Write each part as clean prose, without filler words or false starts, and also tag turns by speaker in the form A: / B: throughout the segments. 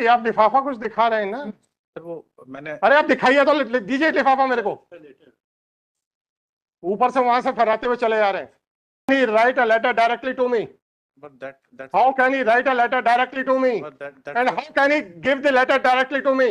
A: आप लिफाफा कुछ दिखा रहे हैं ना
B: सर वो मैंने
A: अरे आप दिखाइए तो दीजिए लिफाफा मेरे को। ऊपर से वहां से फहराते हुए चले जा रहे हैं। He write a letter directly to me.
B: but that's
A: How can he write a letter directly to me?
B: but that's
A: And how can he give the letter directly to me?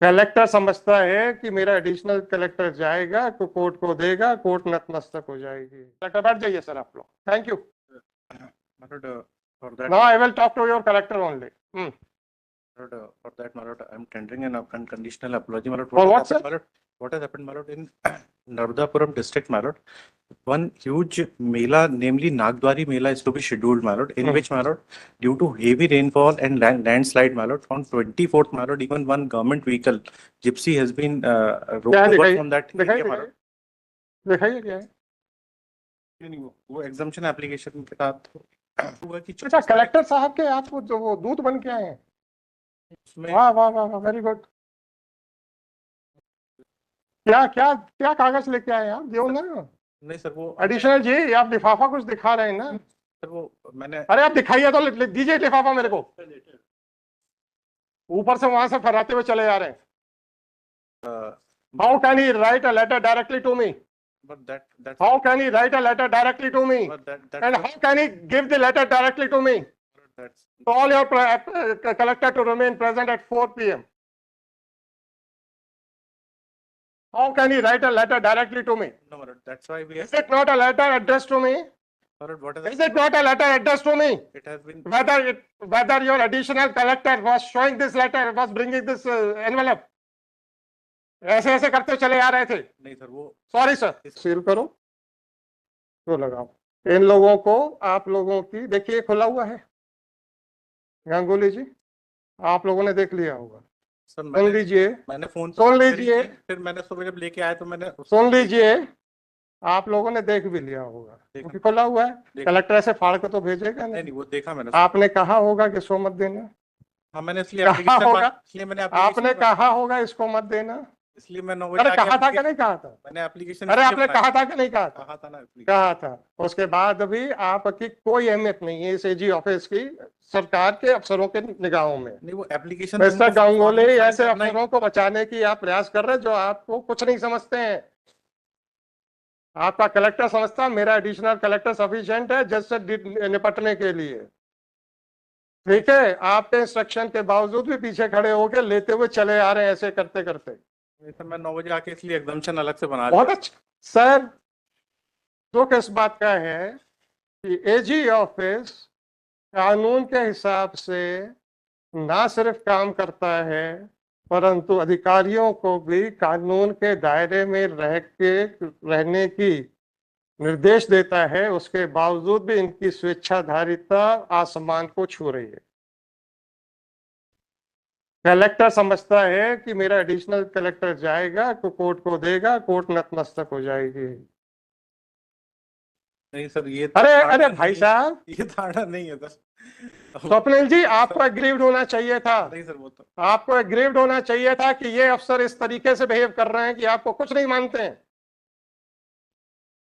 A: Collector समझता है कि मेरा additional collector जाएगा तो court को देगा, court नतमस्तक हो जाएगी। कलेक्टर बैठ जाइए सर आप लोग। Thank you.
B: my lord, for that
A: Now I will talk to your collector only.
B: for that, my lord, I'm tendering an unconditional apology, my lord.
A: For what,
B: has happened, my lord? What has happened, my lord, in Naradapuram district, my lord? One huge Mela, namely Nagdwari Mela, is to be scheduled, my lord, in which, my lord, due to heavy rainfall and landslide, my lord, on 24th, my lord, even one government vehicle, Gypsy, has been rolled over from that area, my lord.
A: दिखाइए क्या है?
B: नहीं, वो exemption application के साथ हुआ कि
A: अच्छा कलेक्टर साहब के आप वो दूत बन के आए हैं। वाह वाह वाह वाह, वेरी गुड। क्या क्या क्या कागज लेके आए आप? जो ना
B: नहीं सर, वो
A: एडिशनल जी आप लिफाफा कुछ दिखा रहे हैं ना
B: सर, वो मैंने
A: अरे आप दिखाइए तो दीजिए लिफाफा मेरे को। ऊपर से वहां से फहराते हुए चले जा रहे हैं। How can he write a letter directly to me?
B: but that's
A: How can he write a letter directly to me?
B: but
A: And how can he give the letter directly to me?
B: that's
A: Call your collector to remain present at 4 p.m. How can he write a letter directly to me?
B: no, my lord, that's why we
A: Is it not a letter addressed to me?
B: my lord, what
A: Is it not a letter addressed to me?
B: it has been
A: Whether your additional collector was showing this letter, was bringing this envelope, ऐसे ऐसे करते चले आ रहे थे।
B: नहीं sir, वो
A: sorry sir. Seal करो तो लगाओ। इन लोगों को आप लोगों की देखिए खुला हुआ है। गांगुली जी आप लोगों ने देख लिया होगा।
B: सर
A: सुन लीजिए,
B: मैंने फोन
A: सुन लीजिए,
B: फिर मैंने सुबह जब लेके आया तो मैंने
A: सुन लीजिए, आप लोगों ने देख भी लिया होगा क्योंकि खुला हुआ है। कलेक्टर ऐसे फाड़ के तो भेजेगा
B: नहीं, वो देखा मैंने।
A: आपने कहा होगा कि इसको मत देना।
B: हाँ, मैंने इसलिए
A: कहा होगा,
B: इसलिए मैंने
A: आपने कहा होगा इसको मत देना।
B: इसलिए मैं 9
A: अरे कहा था कि नहीं कहा था?
B: मैंने एप्लीकेशन
A: अरे आपने कहा था कि नहीं कहा था?
B: कहा था ना,
A: कहा था। उसके बाद भी आपकी कोई अहमियत नहीं है इस एजी ऑफिस की सरकार के अफसरों के निगाहों में।
B: नहीं, वो एप्लीकेशन
A: मिस्टर गांगुली ऐसे अफसरों को बचाने की आप प्रयास कर रहे हैं जो आपको कुछ नहीं समझते हैं। आपका कलेक्टर समझता है मेरा एडिशनल कलेक्टर सफिशिएंट है जज से निपटने के लिए। ठीक है, आपके इंस्ट्रक्शन के बावजूद भी पीछे खड़े होकर लेते हुए चले आ रहे हैं ऐसे करते करते।
B: सर मैं 9 बजे आके इसलिए एग्जाम्पशन अलग से बना
A: बहुत अच्छा सर। दुख इस बात का है कि एजी ऑफिस कानून के हिसाब से ना सिर्फ काम करता है परंतु अधिकारियों को भी कानून के दायरे में रहने की निर्देश देता है। उसके बावजूद भी इनकी स्वेच्छाधारिता आसमान को छू रही है। कलेक्टर समझता है कि मेरा एडिशनल कलेक्टर जाएगा तो कोर्ट को देगा, कोर्ट नतमस्तक हो जाएगी।
B: नहीं सर, ये
A: अरे भाई साहब,
B: ये धारणा नहीं है सर।
A: स्वप्निल जी आपको एग्रीव्ड होना चाहिए था।
B: नहीं सर, वो तो
A: आपको एग्रीव्ड होना चाहिए था कि ये अफसर इस तरीके से बिहेव कर रहे हैं कि आपको कुछ नहीं मानते हैं।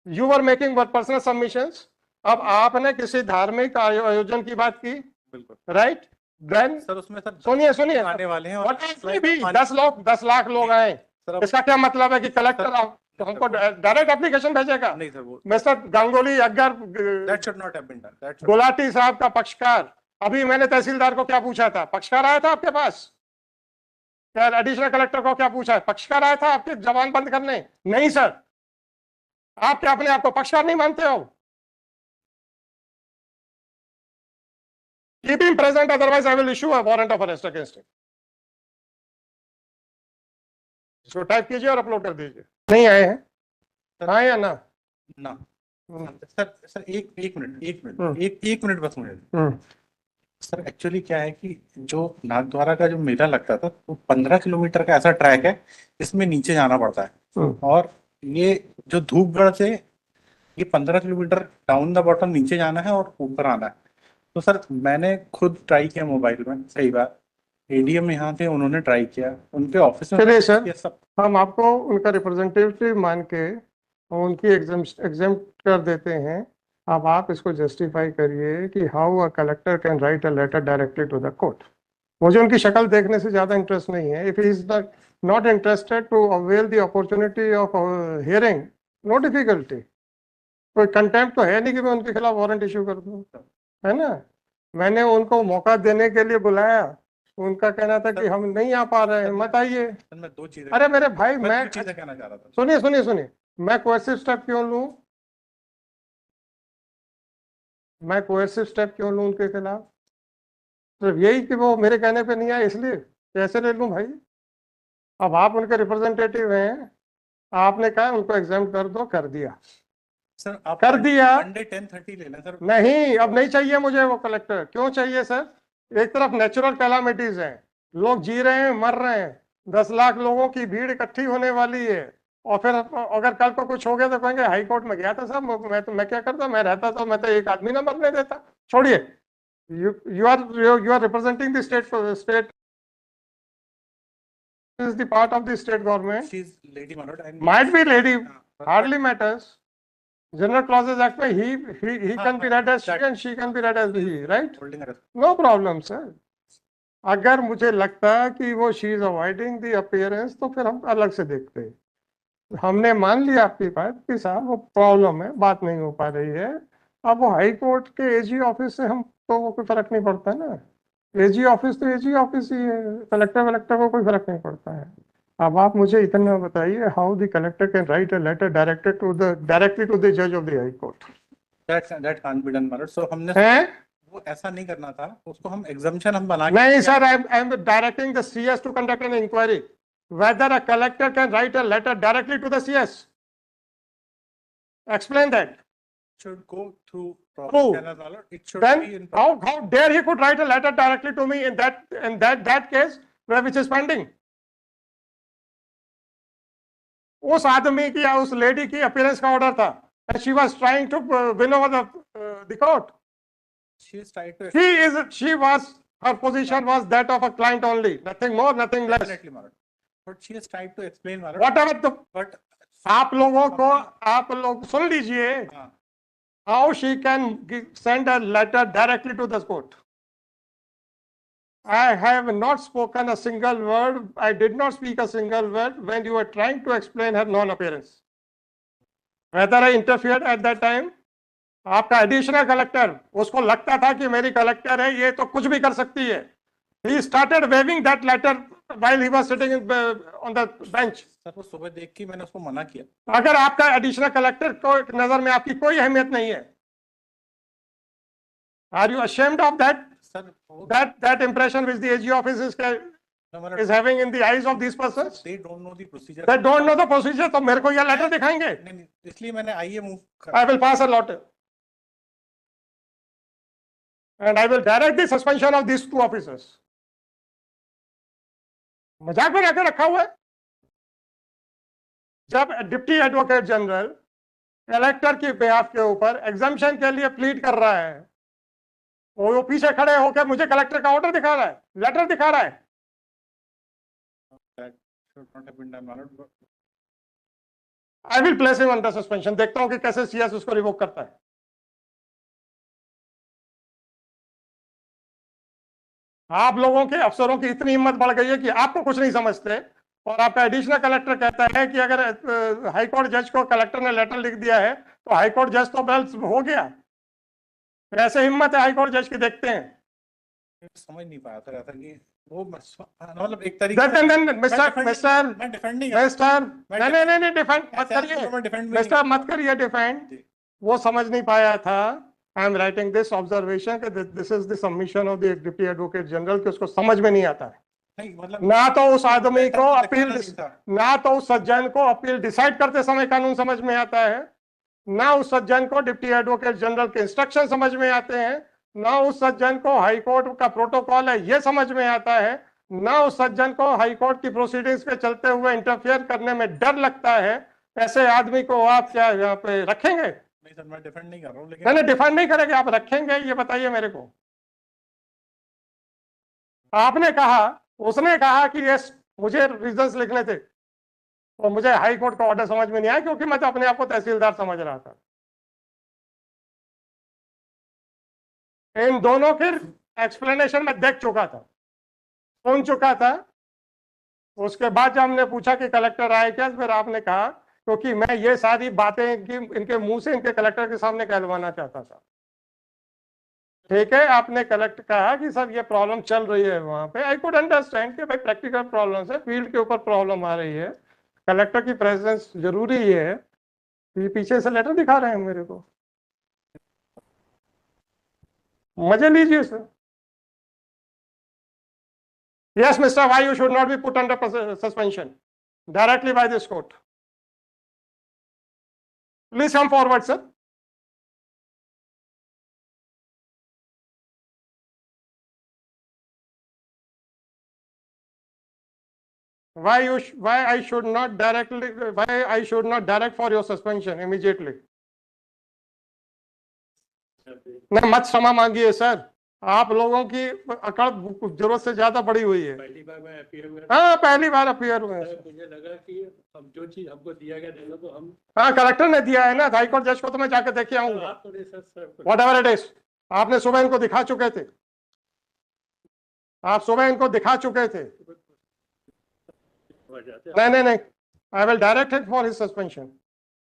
A: You are making personal submissions. अब आपने किसी धार्मिक आयोजन की बात की,
B: बिल्कुल
A: राइट? देन
B: सर उसमें सर
A: सुनिए
B: आने वाले हैं और
A: भी 10 लाख लोग आए। इसका क्या मतलब है कि कलेक्टर हमको डायरेक्ट एप्लीकेशन भेजेगा?
B: नहीं सर, वो
A: मिस्टर गांगुली अगर
B: that should not have been done.
A: Gulati साहब का पक्षकार, अभी मैंने तहसीलदार को क्या पूछा था? पक्षकार आया था आपके पास? क्या एडिशनल कलेक्टर को क्या पूछा है? पक्षकार आया था आपके जवान बंद करने? नहीं सर। आप क्या अपने आप को पक्षकार नहीं मानते हो? Keep him present, otherwise I will issue a warrant of arrest against him. इसको टाइप कीजिए और अपलोड कर दीजिए। नहीं आए हैं? आए या ना?
B: ना सर एक मिनट बस मुझे। सर एक्चुअली क्या है कि जो नागद्वारा का जो मेला लगता था वो 15 किलोमीटर का ऐसा ट्रैक है इसमें नीचे जाना पड़ता है और ये जो धूपगढ़ से ये 15 किलोमीटर डाउन द बॉटम नीचे जाना है और ऊपर आना है। तो सर मैंने खुद ट्राई किया मोबाइल में, कई बार एडीएम यहाँ थे उन्होंने ट्राई किया, उनके ऑफिस में
A: सर सब हम आपको उनका रिप्रेजेंटेटिव मान के उनकी एग्जाम कर देते हैं अब आप इसको जस्टिफाई करिए कि how a collector can write a letter directly to the court. मुझे उनकी शक्ल देखने से ज्यादा इंटरेस्ट नहीं है। If he is not interested to avail the opportunity of hearing, no difficulty. कोई कंटेम्प्ट तो है नहीं कि मैं उनके खिलाफ वारंट इशू कर दूं, है ना। मैंने उनको मौका देने के लिए बुलाया, उनका कहना था कि हम नहीं आ पा रहे हैं, मत आइए।
B: मैं दो चीजें
A: अरे मेरे भाई, मैं
B: दो चीजें कहना चाह रहा था।
A: सुनिए सुनिए सुनिए, मैं कोएसिव स्टेप क्यों लूं? मैं कोएसिव स्टेप क्यों लूं उनके खिलाफ? सिर्फ यही कि वो मेरे कहने पे नहीं आए इसलिए? कैसे ले लूं भाई? अब आप उनके रिप्रेजेंटेटिव हैं, आपने कहा उनको एग्जाम कर दो, कर दिया।
B: सर आप
A: कर दिया।
B: मंडे 10:30 ले लें सर।
A: नहीं, अब नहीं चाहिए मुझे वो कलेक्टर। क्यों चाहिए सर? एक तरफ नेचुरल कैलामिटीज हैं, लोग जी रहे हैं, मर रहे हैं, 10 लाख लोगों की भीड़ इकट्ठी होने वाली है, और फिर अगर कल को कुछ हो गया तो कहेंगे हाई कोर्ट में गया था साहब, मैं क्या करता, मैं रहता तो मैं तो एक आदमी ना मरने देता। छोड़िए, you are representing the state is the part of the state government.
B: She's lady, my lord, and
A: Might be lady, hardly matters. General clauses act में he can be read as she and she can be read as he, right? No problem, sir. अगर मुझे लगता कि वो she is avoiding the appearance तो फिर हम अलग से देखते हैं। हमने मान लिया आपकी बात कि साहब वो प्रॉब्लम है, बात नहीं हो पा रही है। अब वो हाई कोर्ट के एजी ऑफिस से हम तो वो कोई फर्क नहीं पड़ता ना। एजी ऑफिस तो एजी ऑफिस ही है, कलेक्टर को कोई फर्क नहीं पड़ता है। अब आप मुझे इतना बताइए, how the collector can write a letter directly to the जज of the high court?
B: That can't be done, my lord. So हमने वो ऐसा नहीं करना था, उसको हम एग्जम्पशन हम बना
A: नहीं sir, I am directing the CS to conduct an inquiry whether a collector can write a letter directly to the CS. Explain that.
B: should go through
A: True.
B: channels, my lord. It should
A: Then
B: be in
A: how dare he could write a letter directly to me in that case which is pending? उस आदमी की या उस lady की appearance का order था, and she was trying to win over the court. She was, her position was that of a client only, nothing more, nothing less.
B: Definitely, my lord. But she has tried to explain, my lord.
A: Whatever the,
B: but
A: आप लोग सुन लीजिए, how she can send a letter directly to the court. I have not spoken a single word. I did not speak a single word when you were trying to explain her non-appearance. Whether I interfered at that time? आपका additional collector, उसको लगता था कि मेरी collector है, ये तो कुछ भी कर सकती है। He started waving that letter while he was sitting on the bench.
B: Sir वो सुबह देख के मैंने उसको मना किया।
A: अगर आपका एडिशनल कलेक्टर को नजर में आपकी कोई अहमियत नहीं है, are you ashamed of that? Sir, that impression which the AG office is having in the eyes of these persons?
B: They don't know the procedure.
A: They don't know the procedure. तो मेरे को ये लेटर दिखाएंगे?
B: नहीं, इसलिए मैंने आइए move कर।
A: I will pass a letter and I will direct the suspension of these 2 officers. मजाक में आकर रखा हुआ है। जब डिप्टी एडवोकेट जनरल कलेक्टर की बेहाफ के ऊपर एग्जामिशन के लिए प्लीड कर रहा है, वो पीछे खड़े होकर मुझे कलेक्टर का ऑर्डर दिखा रहा है, लेटर दिखा रहा है। I will place him under suspension. देखता हूं कि कैसे सीएस उसको रिवोक करता है। आप लोगों के अफसरों की इतनी हिम्मत बढ़ गई है कि आपको कुछ नहीं समझते, और आपका एडिशनल कलेक्टर कहता है कि अगर हाईकोर्ट जज को कलेक्टर ने लेटर लिख दिया है तो हाईकोर्ट जज तो बेल्स हो गया। ऐसे हिम्मत है हाईकोर्ट जज की, देखते हैं।
B: समझ नहीं पाया सर ऐसा कि वो मतलब एक तरीके से
A: नहीं डिफेंड मत करिए मिस्टर, मत करिए डिफेंड। वो समझ नहीं पाया था। I am writing this observation कि this is the submission of the deputy advocate general कि उसको समझ में नहीं आता है।
B: मतलब
A: ना तो उस आदमी को अपील, ना तो उस सज्जन को अपील डिसाइड करते समय कानून समझ में आता है, ना उस सज्जन को डिप्टी एडवोकेट जनरल के इंस्ट्रक्शन समझ में आते हैं, ना उस सज्जन को हाईकोर्ट का प्रोटोकॉल है ये समझ में आता है, ना उस सज्जन को हाईकोर्ट की प्रोसीडिंग्स पे चलते हुए इंटरफेयर करने में डर लगता है। ऐसे आदमी को आप क्या यहाँ पे रखेंगे?
B: नहीं सर, मैं डिफेंड नहीं कर रहा हूँ, लेकिन
A: नहीं डिफेंड नहीं करेंगे, आप रखेंगे ये बताइए मेरे को। आपने कहा, उसने कहा कि ये मुझे रीजंस लिखने थे और मुझे हाई कोर्ट का ऑर्डर समझ में नहीं आया क्योंकि मैं तो अपने आप को तहसीलदार समझ रहा था। इन दोनों की एक्सप्लेनेशन में देख चुका था, सुन चुका था। उसके बाद जब हमने पूछा कि कलेक्टर आए क्या, फिर आपने कहा क्योंकि मैं ये सारी बातें इनके मुंह से इनके कलेक्टर के सामने कहलवाना चाहता था। ठीक है, आपने कलेक्ट कहा कि सर ये प्रॉब्लम चल रही है वहां पे। आई कुड अंडरस्टैंड कि भाई प्रैक्टिकल प्रॉब्लम है, फील्ड के ऊपर प्रॉब्लम आ रही है, कलेक्टर की प्रेजेंस जरूरी है। ये पीछे से लेटर दिखा रहे हैं मेरे को, मजे लीजिए sir. Yes, Mr. Why you should not be put under suspension directly by this court. Please come forward, sir. Why I should not direct for your suspension immediately? नहीं, मत क्षमा मांगिए सर, आप लोगों की अकड़ जरूरत से ज्यादा बढ़ी हुई है।
C: पहली बार मैं अपीयर हुआ।
A: हाँ, पहली बार अपीयर हुए हैं।
C: मुझे लगा कि अब जो चीज हमको दिया गया था तो हम।
A: हाँ, कलेक्टर ने दिया है ना, हाईकोर्ट जज को तो मैं जाकर देख के आऊंगा। व्हाट एवर इट इज, आपने सुबह इनको दिखा चुके थे, आप सुबह इनको दिखा चुके थे। नहीं नहीं नहीं, आई will direct it for his suspension.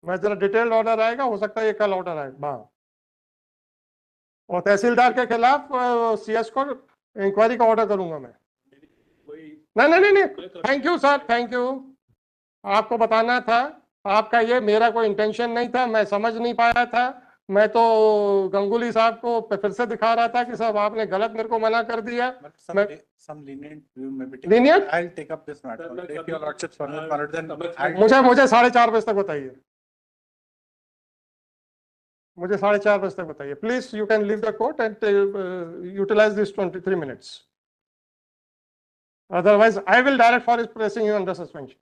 A: मैं जरा डिटेल्ड ऑर्डर आएगा, हो सकता है ये कल ऑर्डर आएगा। और तहसीलदार के खिलाफ सीएस को इंक्वायरी का ऑर्डर करूंगा मैं। नहीं नहीं नहीं नहीं, thank you sir, thank you. आपको बताना था, आपका ये मेरा कोई इंटेंशन नहीं था, मैं समझ नहीं पाया था। मैं तो गंगुली साहब को फिर से दिखा रहा था कि साहब आपने गलत मेरे को मना कर दिया। मुझे 4:30 बजे तक बताइए, मुझे 4:30 बजे तक बताइए please. You can leave the court and utilise this 23 minutes, otherwise I will direct for placing you under suspension.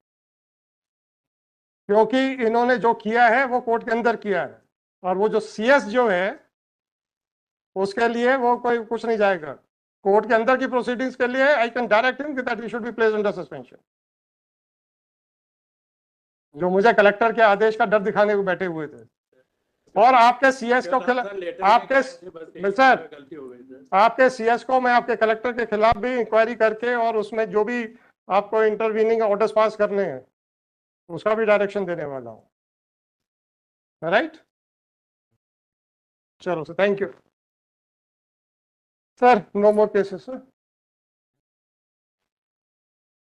A: क्योंकि इन्होंने जो किया है वो कोर्ट के अंदर किया है, और वो जो सीएस जो है उसके लिए वो कोई कुछ नहीं जाएगा। कोर्ट के अंदर की प्रोसीडिंग्स के लिए I can direct him that he should be placed under suspension. जो मुझे कलेक्टर के आदेश का डर दिखाने को बैठे हुए थे, और आपके सीएस को आपके सर आपके सीएस को मैं आपके कलेक्टर के खिलाफ भी इंक्वायरी करके और उसमें जो भी आपको इंटरवीनिंग ऑर्डर्स पास करने हैं उसका भी डायरेक्शन देने वाला हूं। राइट, चलो sir, thank you sir. No more cases sir.